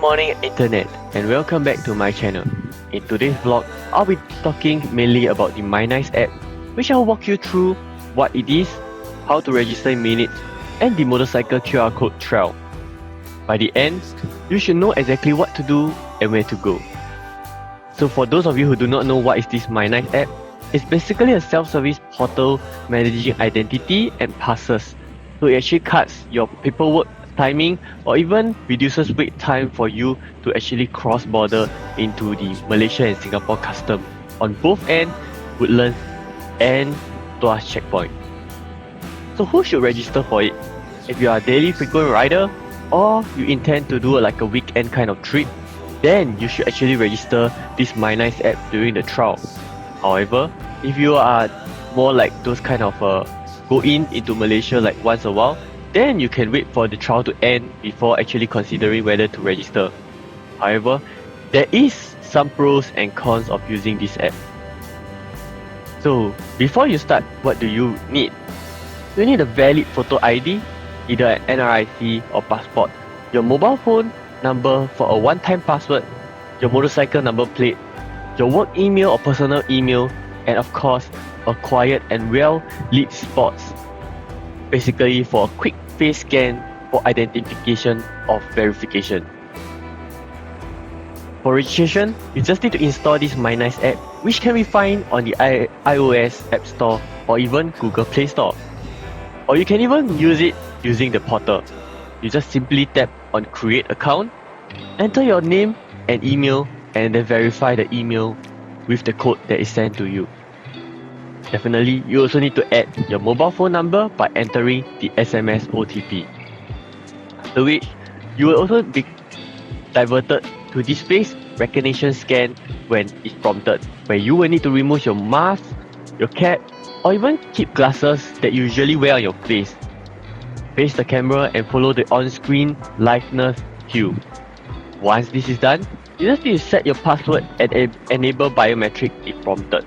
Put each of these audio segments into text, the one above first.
morning internet, and welcome back to my channel. In today's vlog, I'll be talking mainly about the MyNICE app, which I'll walk you through what it is, how to register in minutes, and the motorcycle QR code trail. By the end, you should know exactly what to do and where to go. So for those of you who do not know what is this MyNICE app, it's basically a self-service portal managing identity and passes. So it actually cuts your paperwork timing or even reduces wait time for you to actually cross border into the Malaysia and Singapore custom on both ends, Woodlands and Tuas checkpoint. So who should register for it? If you are a daily frequent rider or you intend to do like a weekend kind of trip, then you should actually register this MyNICE app during the trial. However, if you are more like those kind of go into Malaysia like once a while, then you can wait for the trial to end before actually considering whether to register. However, there is some pros and cons of using this app. So before you start, what do you need? You need a valid photo ID, either an NRIC or passport, your mobile phone number for a one-time password, your motorcycle number plate, your work email or personal email, and of course, a quiet and well-lit spots, basically for a quick face scan for identification or verification. For registration, you just need to install this MyNICE app, which can be found on the iOS App Store or even Google Play Store. Or you can even use it using the portal. You just simply tap on Create Account, enter your name and email, and then verify the email with the code that is sent to you. Definitely, you also need to add your mobile phone number by entering the SMS OTP. After which, you will also be diverted to this face recognition scan when it's prompted, where you will need to remove your mask, your cap, or even keep glasses that you usually wear on your face. Face the camera and follow the on-screen liveness cue. Once this is done, you just need to set your password and enable biometric if prompted.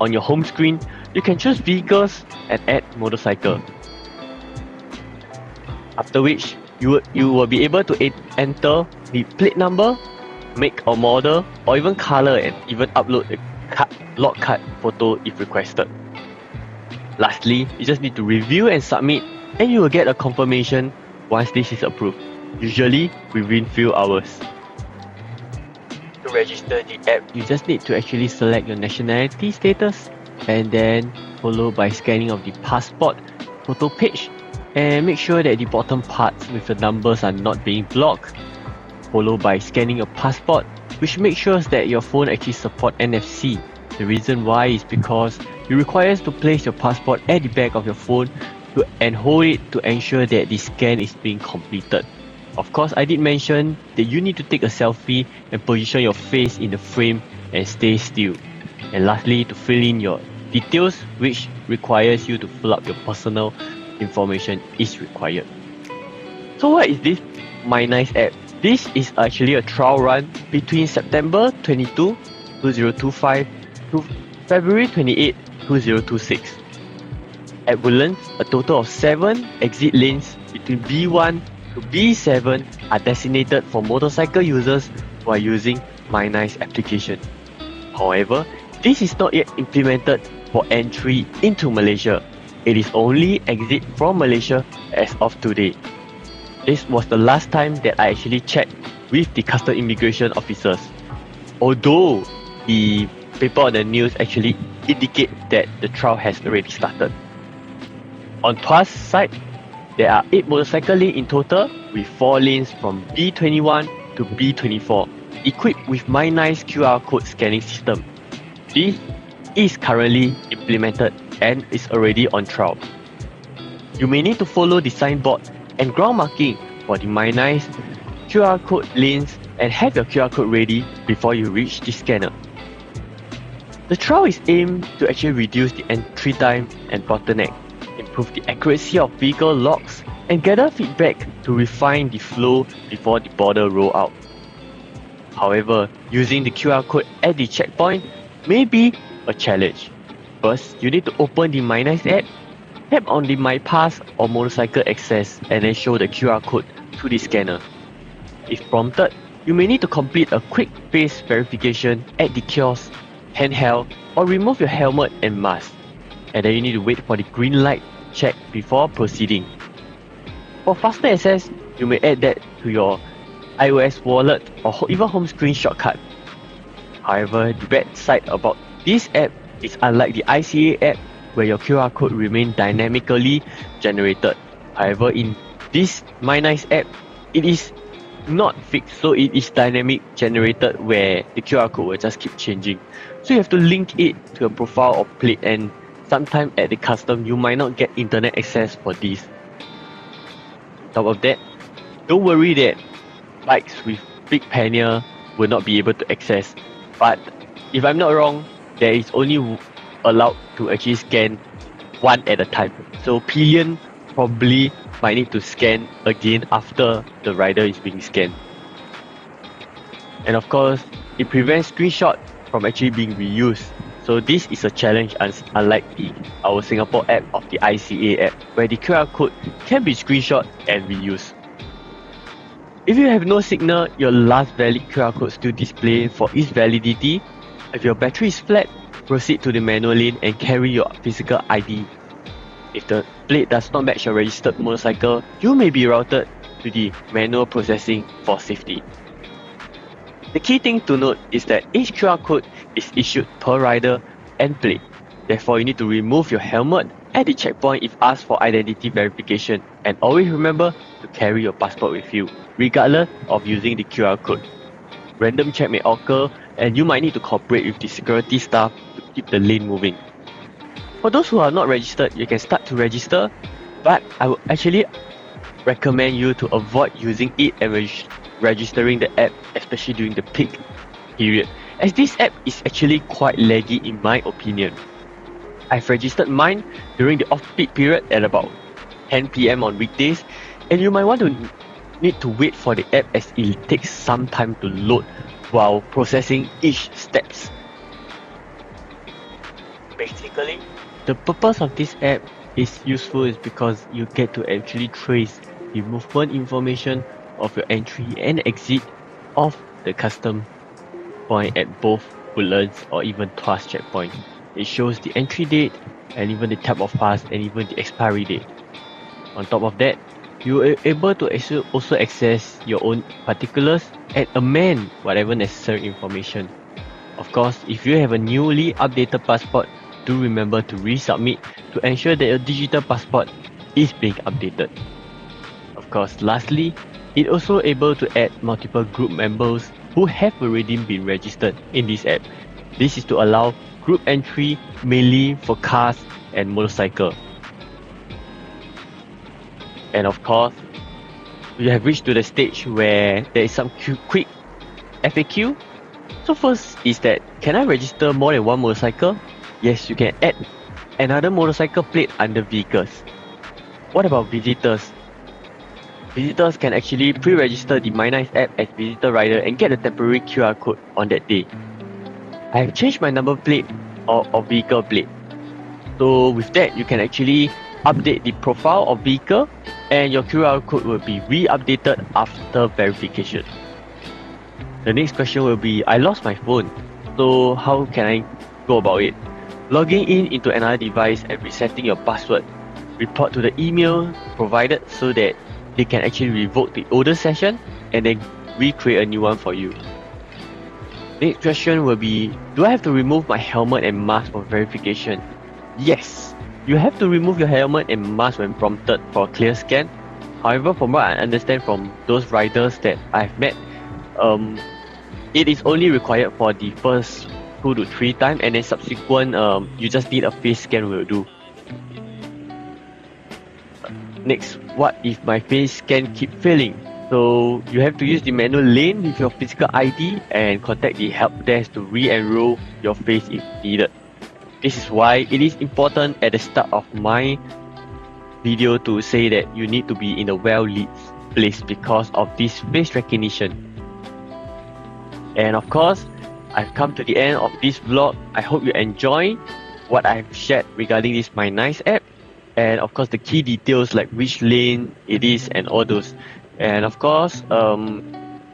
On your home screen, you can choose vehicles and add motorcycle. After which, you will be able to enter the plate number, make or model, or even color, and even upload the log card photo if requested. Lastly, you just need to review and submit, and you will get a confirmation once this is approved, usually within few hours. To register the app, you just need to actually select your nationality status and then followed by scanning of the passport photo page, and make sure that the bottom parts with the numbers are not being blocked, followed by scanning your passport, which makes sure that your phone actually support NFC. The reason why is because you require to place your passport at the back of your phone and hold it to ensure that the scan is being completed. Of course, I did mention that you need to take a selfie and position your face in the frame and stay still. And lastly, to fill in your details, which requires you to fill up your personal information is required. So what is this MyNICE app? This is actually a trial run between September 22, 2025 to February 28, 2026. At Woodlands, a total of 7 exit lanes between B1 to B7 are designated for motorcycle users who are using MyNICE application. However, this is not yet implemented for entry into Malaysia. It is only exit from Malaysia as of today. This was the last time that I actually checked with the custom immigration officers, although the paper on the news actually indicate that the trial has already started. On Tuas side, there are 8 motorcycle lanes in total, with 4 lanes from B21 to B24, equipped with MyNICE QR code scanning system. This is currently implemented and is already on trial. You may need to follow the signboard and ground marking for the MyNICE QR code lanes and have your QR code ready before you reach the scanner. The trial is aimed to actually reduce the entry time and bottleneck, improve the accuracy of vehicle logs, and gather feedback to refine the flow before the border rollout. However, using the QR code at the checkpoint may be a challenge. First, you need to open the MyNICE app, tap on the My Pass or motorcycle access, and then show the QR code to the scanner. If prompted, you may need to complete a quick face verification at the kiosk, handheld, or remove your helmet and mask. And then you need to wait for the green light check before proceeding. For faster access, you may add that to your iOS wallet or even home screen shortcut. However, the bad side about this app is unlike the ICA app where your QR code remains dynamically generated. However, in this MyNICE app, it is not fixed, so it is dynamic generated where the QR code will just keep changing. So you have to link it to a profile or plate, and sometimes at the custom you might not get internet access for this. On top of that, don't worry that bikes with big pannier will not be able to access, but if I'm not wrong, there is only allowed to actually scan one at a time. So pillion probably might need to scan again after the rider is being scanned. And of course, it prevents screenshot from actually being reused. So this is a challenge unlike our Singapore app of the ICA app, where the QR code can be screenshot and reused. If you have no signal, your last valid QR code still display for its validity. If your battery is flat, proceed to the manual lane and carry your physical ID. If the plate does not match your registered motorcycle, you may be routed to the manual processing for safety. The key thing to note is that each QR code is issued per rider and plate. Therefore, you need to remove your helmet at the checkpoint if asked for identity verification, and always remember to carry your passport with you, regardless of using the QR code. Random check may occur and you might need to cooperate with the security staff to keep the lane moving. For those who are not registered, you can start to register, but I would actually recommend you to avoid using it and registering the app, especially during the peak period, as this app is actually quite laggy in my opinion. I've registered mine during the off-peak period at about 10 PM on weekdays, and you might want to need to wait for the app as it takes some time to load while processing each steps. Basically, the purpose of this app is useful is because you get to actually trace the movement information of your entry and exit of the custom point at both Woodlands or even Tuas checkpoint. It shows the entry date and even the type of pass and even the expiry date. On top of that, you are able to also access your own particulars and amend whatever necessary information. Of course, if you have a newly updated passport, do remember to resubmit to ensure that your digital passport is being updated. Of course, lastly, it also able to add multiple group members who have already been registered in this app. This is to allow group entry mainly for cars and motorcycle. And of course, we have reached to the stage where there is some quick FAQ. So first is that, can I register more than one motorcycle? Yes, you can add another motorcycle plate under vehicles. What about visitors? Visitors can actually pre-register the MyNICE app as visitor rider and get a temporary QR code on that day. I have changed my number plate or vehicle plate. So with that, you can actually update the profile of vehicle and your QR code will be re-updated after verification. The next question will be, I lost my phone. So how can I go about it? Logging in into another device and resetting your password. Report to the email provided so that they can actually revoke the older session and then recreate a new one for you. Next question will be, do I have to remove my helmet and mask for verification? Yes, you have to remove your helmet and mask when prompted for a clear scan. However, from what I understand from those riders that I've met, it is only required for the first 2 to 3 times, and then subsequent you just need a face scan will do. Next, what if my face scan keep failing? So you have to use the manual lane with your physical ID and contact the help desk to re-enroll your face if needed. This is why it is important at the start of my video to say that you need to be in a well-lit place because of this face recognition. And of course, I've come to the end of this vlog. I hope you enjoy what I've shared regarding this MyNICE app, and of course the key details like which lane it is and all those. And of course,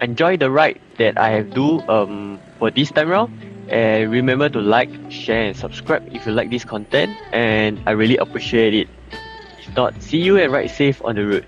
enjoy the ride that I have do for this time round. And remember to like, share, and subscribe if you like this content. And I really appreciate it. If not, see you and ride safe on the road.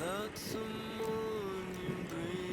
without someone you bring